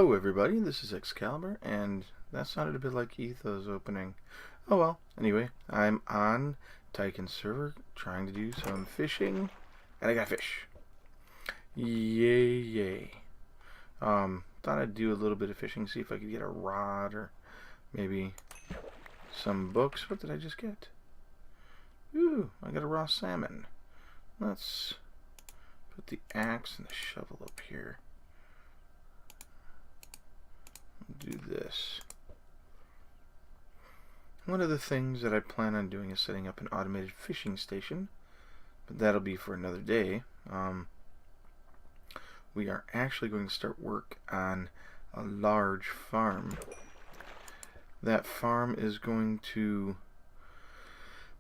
Hello everybody, this is Excalibur, and that sounded a bit like Etho's opening. Oh well, anyway, I'm on Tyken server trying to do some fishing, and I got fish. Yay, yay. Thought I'd do a little bit of fishing, see if I could get a rod or maybe some books. What did I just get? Ooh, I got a raw salmon. Let's put the axe and the shovel up here. Do this. One of the things that I plan on doing is setting up an automated fishing station, but that'll be for another day. We are actually going to start work on a large farm. That farm is going to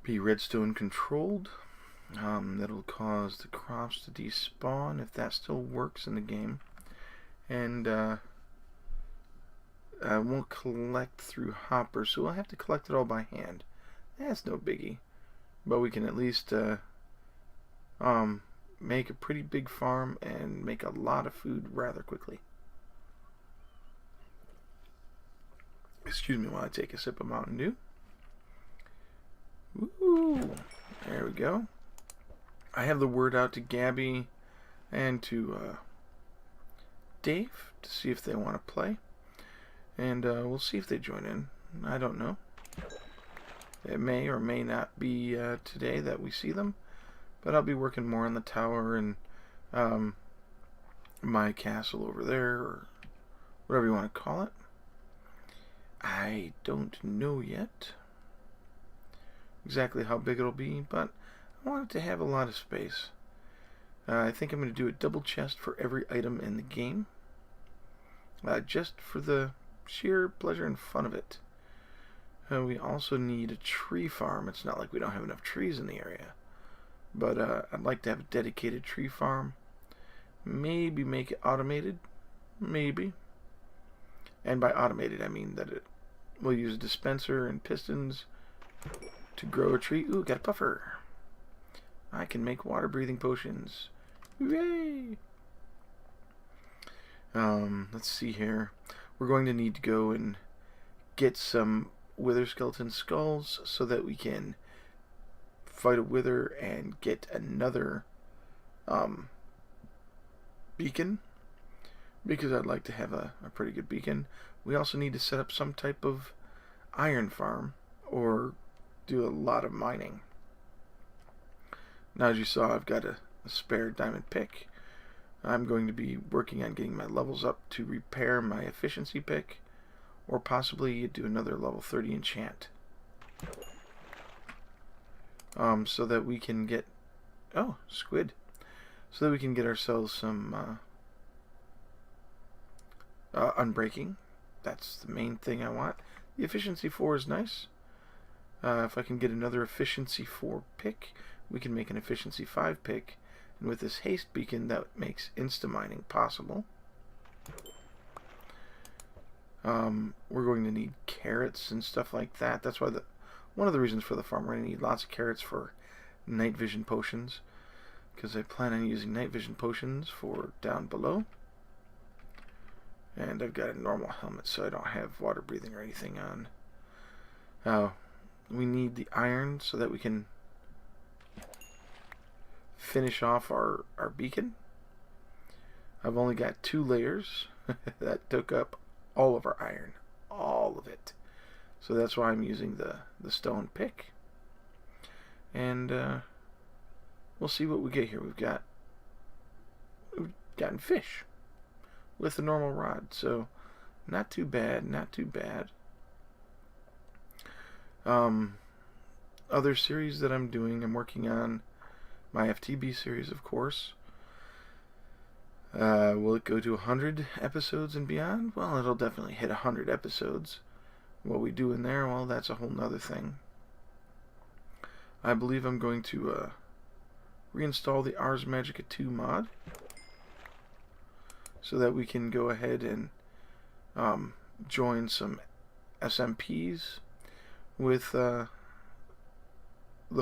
be redstone controlled. That'll cause the crops to despawn if that still works in the game, and I won't collect through hoppers, so we'll have to collect it all by hand. That's no biggie, but we can at least make a pretty big farm and make a lot of food rather quickly. Excuse me while I take a sip of Mountain Dew. Ooh, there we go. I have the word out to Gabby and to Dave to see if they want to play. And we'll see if they join in. I don't know. It may or may not be today that we see them, but I'll be working more on the tower and my castle over there, or whatever you want to call it. I don't know yet exactly how big it'll be, but I want it to have a lot of space. I think I'm going to do a double chest for every item in the game, just for the sheer pleasure and fun of it. We also need a tree farm. It's not like we don't have enough trees in the area, but I'd like to have a dedicated tree farm. Maybe make it automated, maybe. And by automated I mean that it will use a dispenser and pistons to grow a tree. Ooh, got a puffer. I can make water breathing potions. Hooray! Let's see here. We're going to need to go and get some wither skeleton skulls so that we can fight a wither and get another beacon, because I'd like to have a pretty good beacon. We also need to set up some type of iron farm or do a lot of mining. Now, as you saw, I've got a spare diamond pick. I'm going to be working on getting my levels up to repair my efficiency pick, or possibly do another level 30 enchant. So that we can get... Oh, squid. So that we can get ourselves some unbreaking. That's the main thing I want. The efficiency 4 is nice. If I can get another efficiency 4 pick, we can make an efficiency 5 pick. And with this haste beacon, that makes insta-mining possible. We're going to need carrots and stuff like that. That's why one of the reasons for the farm, we're going to need lots of carrots for night vision potions, because I plan on using night vision potions for down below. And I've got a normal helmet, so I don't have water breathing or anything on. We need the iron so that we can finish off our beacon. I've only got 2 layers. That took up all of our iron. All of it. So that's why I'm using the stone pick. And we'll see what we get here. We've gotten fish with a normal rod. So not too bad, not too bad. Other series that I'm doing, I'm working on my FTB series, of course. Will it go to 100 episodes and beyond? Well, it'll definitely hit 100 episodes. What we do in there, well, that's a whole nother thing. I believe I'm going to reinstall the Ars Magica 2 mod so that we can go ahead and join some SMPs with the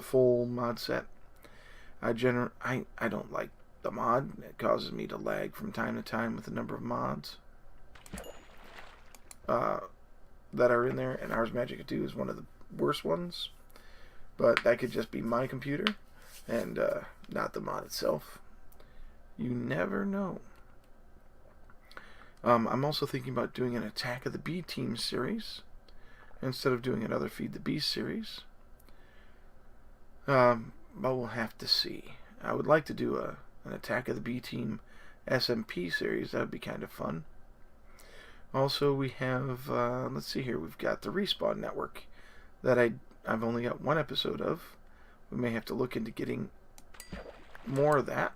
full mod set. I don't like the mod. It causes me to lag from time to time with the number of mods. that are in there, and Ars Magica 2 is one of the worst ones. But that could just be my computer, and not the mod itself. You never know. I'm also thinking about doing an Attack of the B Team series instead of doing another Feed the Beast series. But we'll have to see. I would like to do an Attack of the B Team SMP series. That would be kind of fun. Also, we have, let's see here, we've got the Respawn Network that I've only got one episode of. We may have to look into getting more of that.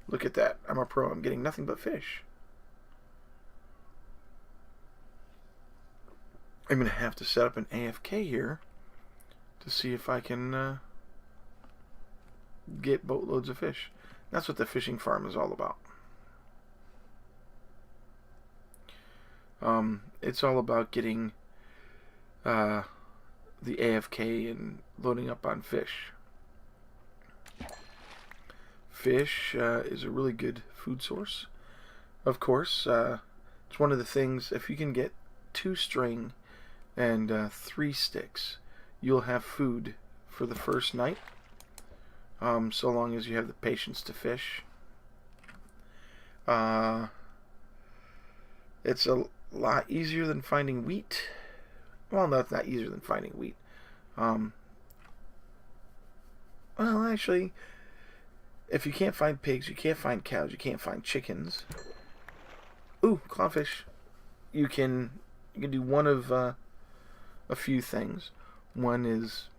Look at that. I'm a pro. I'm getting nothing but fish. I'm going to have to set up an AFK here to see if I can get boatloads of fish. That's what the fishing farm is all about. It's all about getting the AFK and loading up on fish. Fish is a really good food source. Of course, it's one of the things, if you can get 2 string and 3 sticks, you'll have food for the first night, so long as you have the patience to fish. It's a lot easier than finding wheat. Well, no, it's not easier than finding wheat. Well, actually, if you can't find pigs, you can't find cows, you can't find chickens. Ooh, clownfish. You can do one of a few things. One is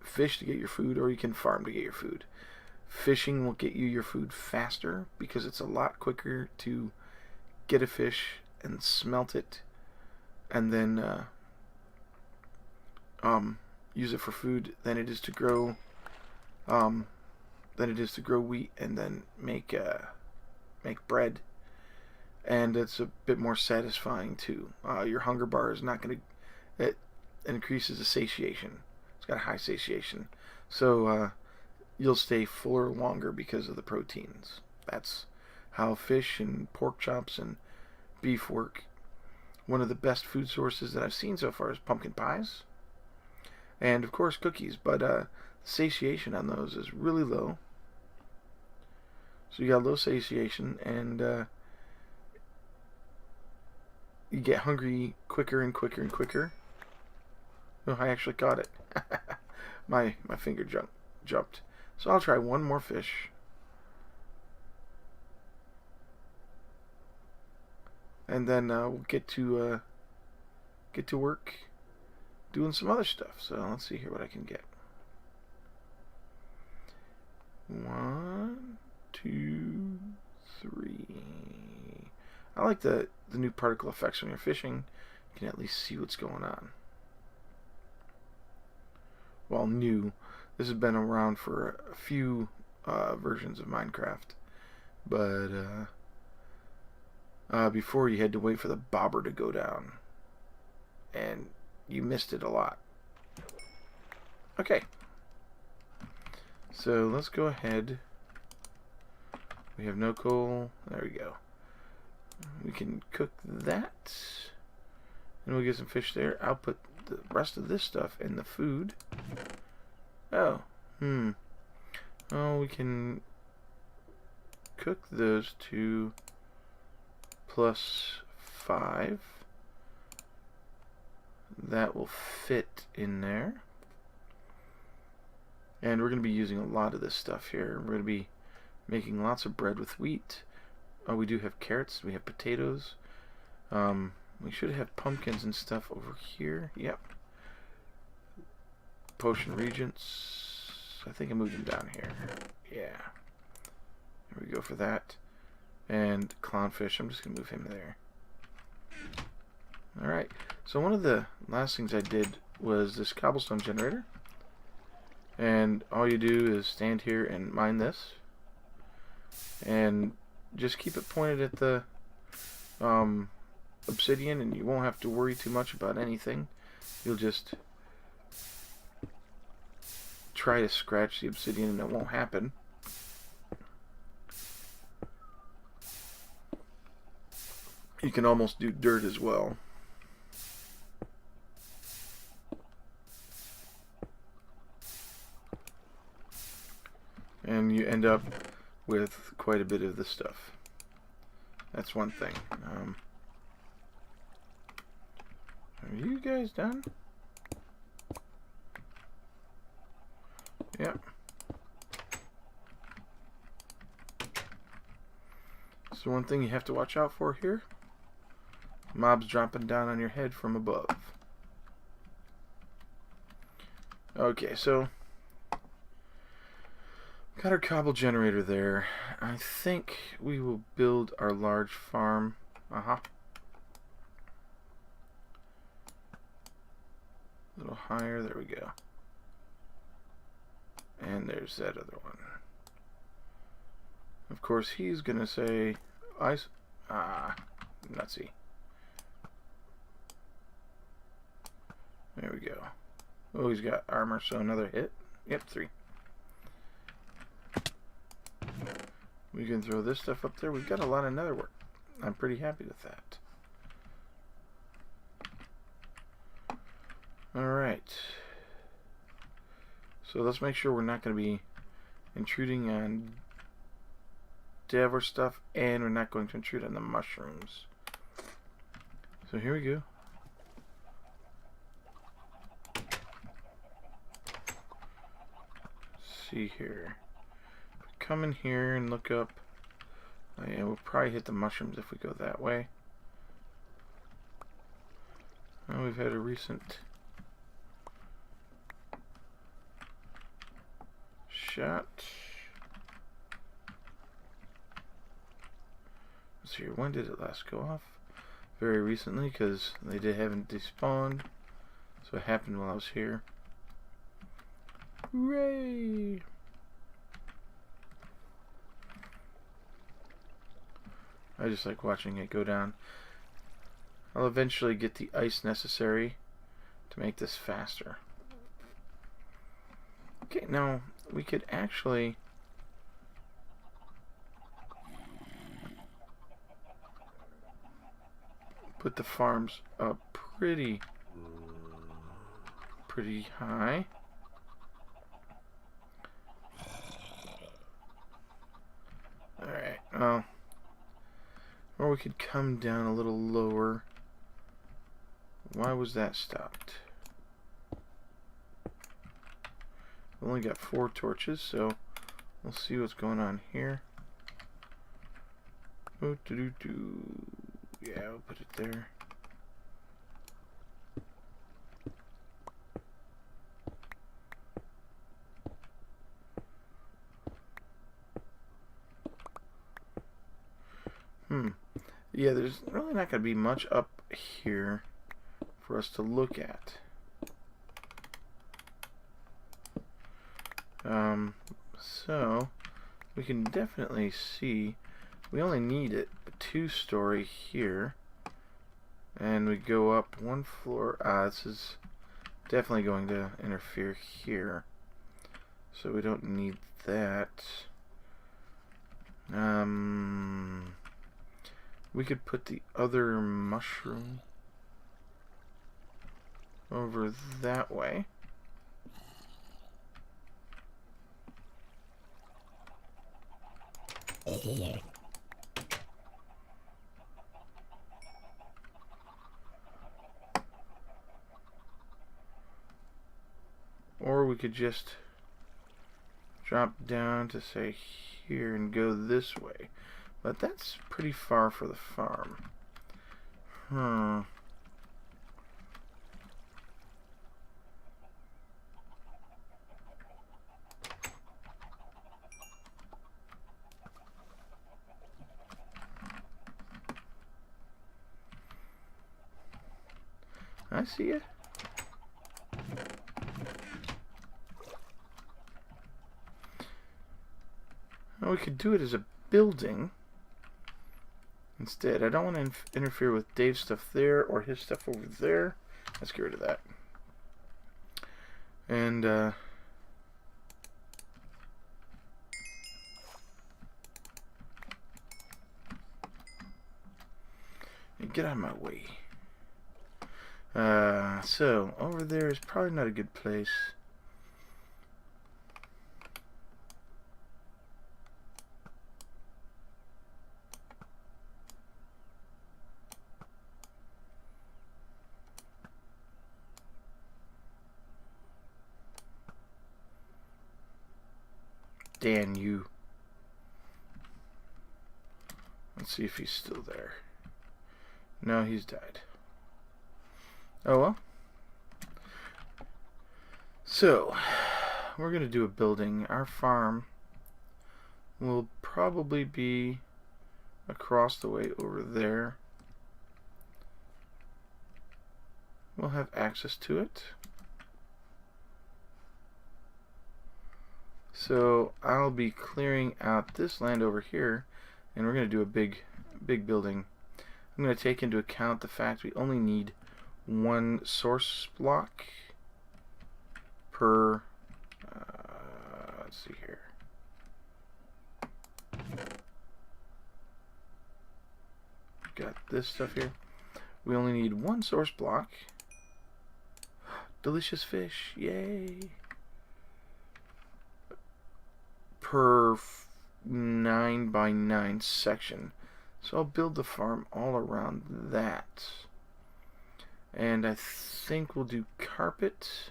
fish to get your food, or you can farm to get your food. Fishing will get you your food faster because it's a lot quicker to get a fish and smelt it and then use it for food than it is to grow wheat and then make bread. And it's a bit more satisfying too. Your hunger bar is not going to, it increases the satiation. It's got a high satiation, so you'll stay fuller longer because of the proteins. That's how fish and pork chops and beef work. One of the best food sources that I've seen so far is pumpkin pies, and of course cookies, but satiation on those is really low. So you got low satiation, and you get hungry quicker and quicker and quicker. Oh, I actually caught it. my finger jumped. So I'll try one more fish. And then we'll get to work doing some other stuff. So let's see here what I can get. 1, 2, 3. I like the new particle effects when you're fishing. You can at least see what's going on. Well, new. This has been around for a few versions of Minecraft, but before you had to wait for the bobber to go down, and you missed it a lot. Okay, so let's go ahead. We have no coal. There we go. We can cook that, and we'll get some fish there. I'll put the rest of this stuff in the food. Oh, oh, we can cook those 2 plus 5. That will fit in there. And we're going to be using a lot of this stuff here. We're going to be making lots of bread with wheat. Oh, we do have carrots. We have potatoes. We should have pumpkins and stuff over here. Yep. Potion Regents. I think I moved them down here. Yeah. There we go for that. And clownfish. I'm just going to move him there. Alright. So one of the last things I did was this cobblestone generator. And all you do is stand here and mine this. And just keep it pointed at the obsidian, and you won't have to worry too much about anything. You'll just try to scratch the obsidian and it won't happen. You can almost do dirt as well. And you end up with quite a bit of this stuff. That's one thing. Are you guys done? Yep. So one thing you have to watch out for here. Mobs dropping down on your head from above. Okay, so got our cobble generator there. I think we will build our large farm. A little higher. There we go. And there's that other one. Of course, he's gonna say ice. Nutsy. There we go. Oh, he's got armor, so another hit. Yep, 3. We can throw this stuff up there. We've got a lot of nether work. I'm pretty happy with that. Alright. So let's make sure we're not going to be intruding on dev or stuff, and we're not going to intrude on the mushrooms. So here we go. See here. Come in here and look up. Oh, yeah, we'll probably hit the mushrooms if we go that way. Oh, we've had a recent shot. Let's see here. When did it last go off? Very recently, because they haven't despawned. So it happened while I was here. Hooray! I just like watching it go down. I'll eventually get the ice necessary to make this faster. Okay, now we could actually put the farms up pretty high. Alright, well, or we could come down a little lower. Why was that stopped? We've only got 4 torches, so we'll see what's going on here. Yeah, we'll put it there. Yeah, there's really not going to be much up here for us to look at. So we can definitely see we only need a 2-story here, and we go up 1 floor. This is definitely going to interfere here, so we don't need that. We could put the other mushroom over that way. Or we could just drop down to say here and go this way. But that's pretty far for the farm. I see it. Well, we could do it as a building instead. I don't want to interfere with Dave's stuff there or his stuff over there. Let's get rid of that. And Get out of my way. So over there is probably not a good place. Dan, you. Let's see if he's still there. No, he's died. Oh well. So, we're going to do a building. Our farm will probably be across the way over there. We'll have access to it. So I'll be clearing out this land over here, and we're going to do a big building. I'm going to take into account the fact we only need one source block per, let's see here. Got this stuff here. We only need one source block. Delicious fish, yay! Per 9 by 9 section. So I'll build the farm all around that. And I think we'll do carpet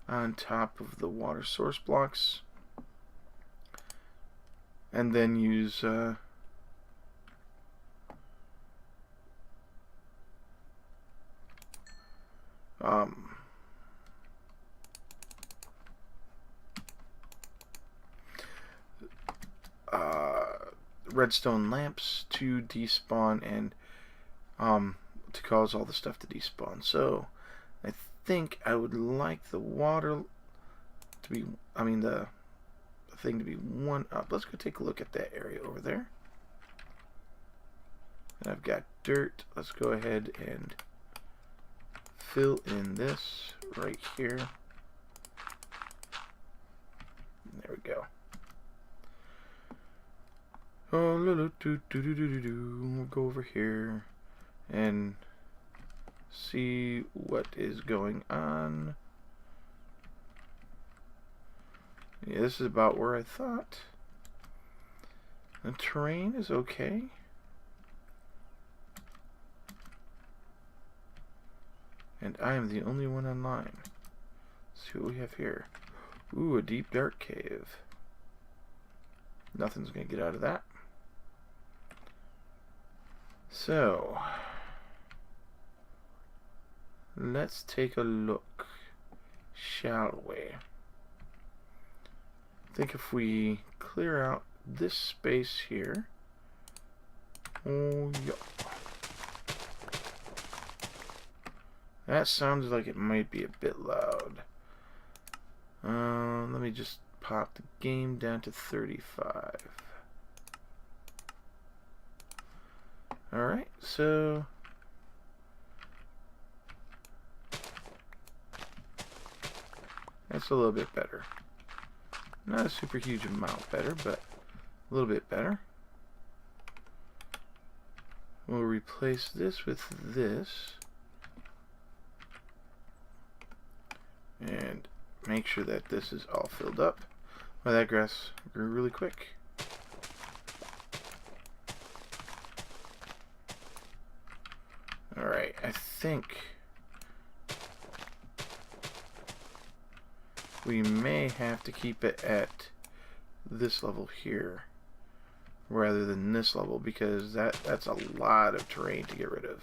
on top of the water source blocks. And then use redstone lamps to despawn and to cause all the stuff to despawn. So I think I would like the water to be, the thing to be one up. Let's go take a look at that area over there. And I've got dirt. Let's go ahead and fill in this right here. There we go. Oh, we'll go over here and see what is going on. Yeah, this is about where I thought. The terrain is okay. And I am the only one online. Let's see what we have here. Ooh, a deep dark cave. Nothing's gonna get out of that. So, let's take a look, shall we? I think if we clear out this space here. Oh, yeah. That sounds like it might be a bit loud. Let me just pop the game down to 35. Alright, so that's a little bit better. Not a super huge amount better, but a little bit better. We'll replace this with this. And make sure that this is all filled up. Well, that grass grew really quick. Alright, I think we may have to keep it at this level here rather than this level, because that's a lot of terrain to get rid of.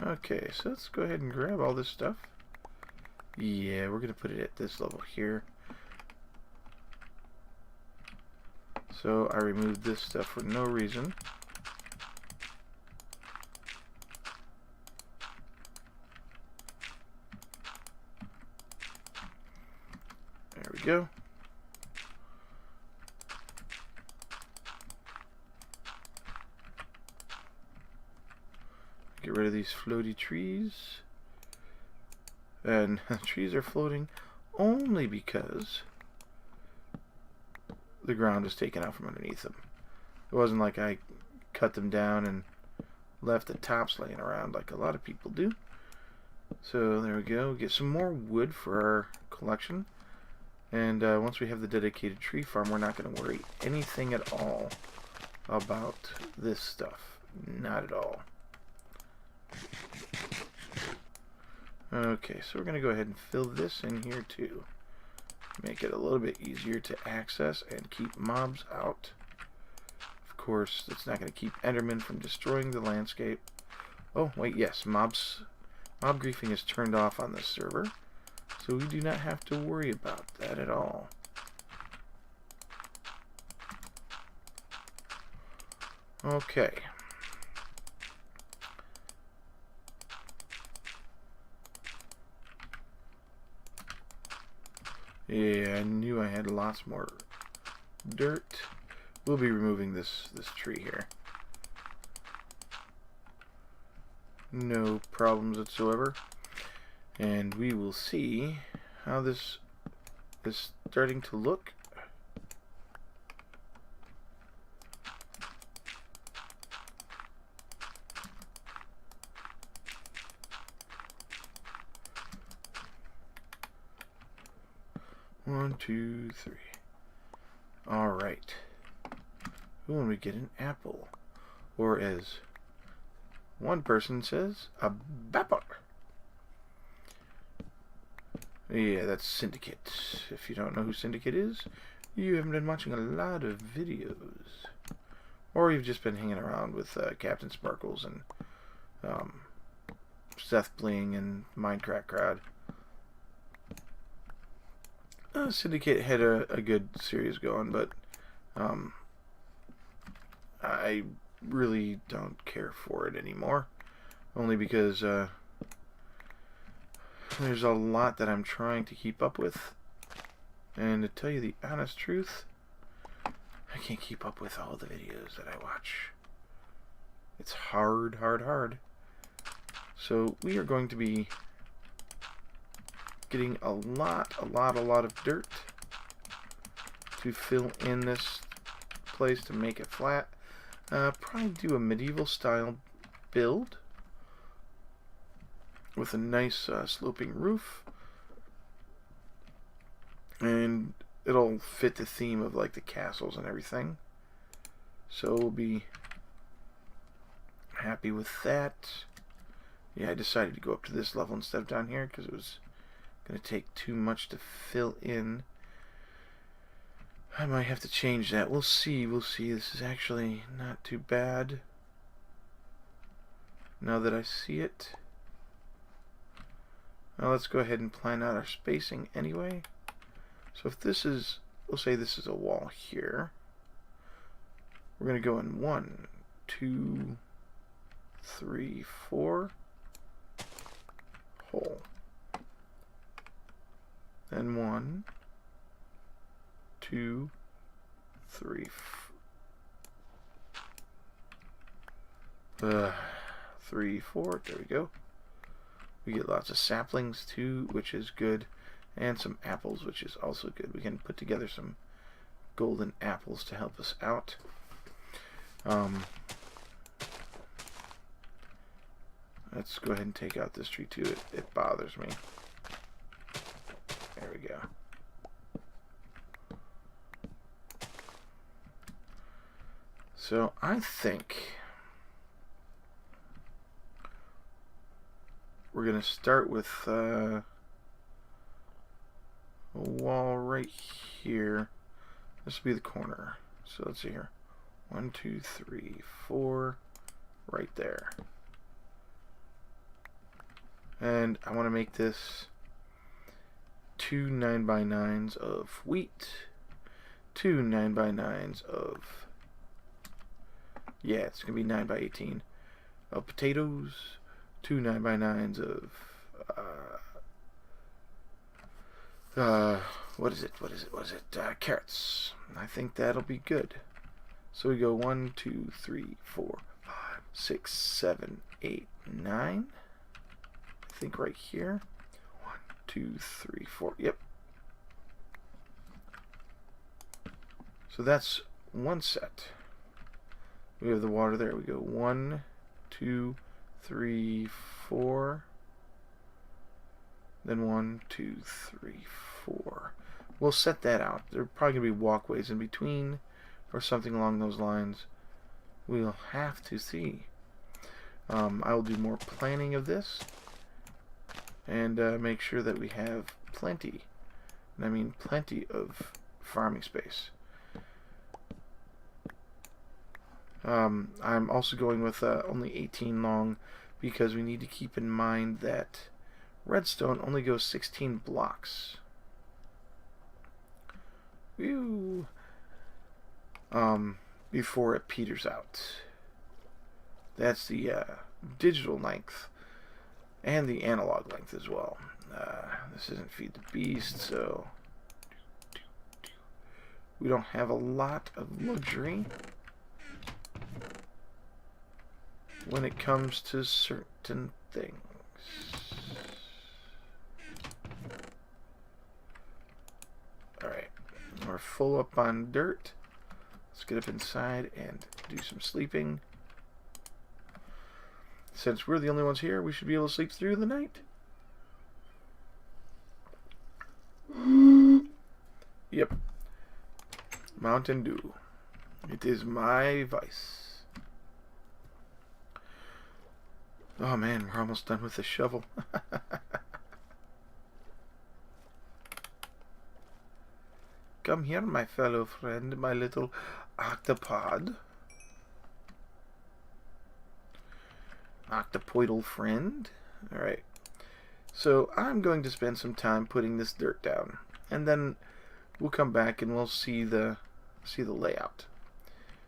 Okay, so let's go ahead and grab all this stuff. Yeah, we're going to put it at this level here. So I removed this stuff for no reason. There we go. Get rid of these floaty trees. And trees are floating only because the ground was taken out from underneath them. It wasn't like I cut them down and left the tops laying around like a lot of people do. So there we go. Get some more wood for our collection. And once we have the dedicated tree farm, we're not going to worry anything at all about this stuff. Not at all. Okay, so we're going to go ahead and fill this in here too. Make it a little bit easier to access and keep mobs out. Of course, it's not going to keep Endermen from destroying the landscape. Oh, wait, yes, mob griefing is turned off on this server, so we do not have to worry about that at all. Okay. Yeah, I knew I had lots more dirt. We'll be removing this tree here. No problems whatsoever. And we will see how this is starting to look. One, two, three. Alright. Ooh, and we get an apple. Or as one person says, a bapper. Yeah, that's Syndicate. If you don't know who Syndicate is, you haven't been watching a lot of videos. Or you've just been hanging around with Captain Sparkles and Seth Bling and Minecraft Crowd. Syndicate had a good series going, but I really don't care for it anymore. Only because there's a lot that I'm trying to keep up with. And to tell you the honest truth, I can't keep up with all the videos that I watch. It's hard. So we are going to be getting a lot of dirt to fill in this place to make it flat. Probably do a medieval style build with a nice sloping roof, and it'll fit the theme of like the castles and everything, so we'll be happy with that. Yeah, I decided to go up to this level instead of down here because it was going to take too much to fill in. I might have to change that. We'll see. This is actually not too bad now that I see it. Now let's go ahead and plan out our spacing anyway. So if this is, we'll say this is a wall here. We're going to go in 1, 2, 3, 4 hole. Then 1, 2, 3, 3, 4. There we go. We get lots of saplings too, which is good, and some apples, which is also good. We can put together some golden apples to help us out. Let's go ahead and take out this tree too. It bothers me. There we go. So I think we're going to start with a wall right here. This will be the corner. So let's see here. 1, 2, 3, 4, right there. And I want to make this 2 9x9s of wheat, 2 9x9s of, yeah, it's going to be 9x18 of potatoes, 2 9x9s of, what is it? Carrots. I think that'll be good. So we go 1, 2, 3, 4, 5, 6, 7, 8, 9. I think right here. 1, 2, 3, 4. Yep. So that's one set. We have the water there. We go 1, 2, 3, 4. Then 1, 2, 3, 4. We'll set that out. There are probably going to be walkways in between or something along those lines. We'll have to see. I will do more planning of this and make sure that we have plenty, and I mean plenty of farming space. I'm also going with only 18 long because we need to keep in mind that redstone only goes 16 blocks. Whew. Before it peters out. That's the digital length and the analog length as well. This isn't Feed the Beast, so we don't have a lot of luxury when it comes to certain things. Alright, we're full up on dirt. Let's get up inside and do some sleeping. Since we're the only ones here, we should be able to sleep through the night. Yep. Mountain Dew. It is my vice. Oh man, we're almost done with the shovel. Come here, my fellow friend, my little octopod. Octopoidal friend. Alright. So I'm going to spend some time putting this dirt down. And then we'll come back and we'll see the layout.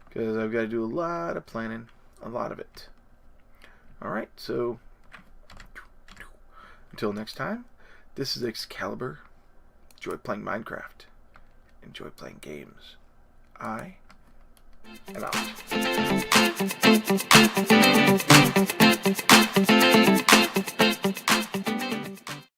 Because I've got to do a lot of planning. A lot of it. Alright, so until next time, this is Excalibur. Enjoy playing Minecraft. Enjoy playing games. I am out.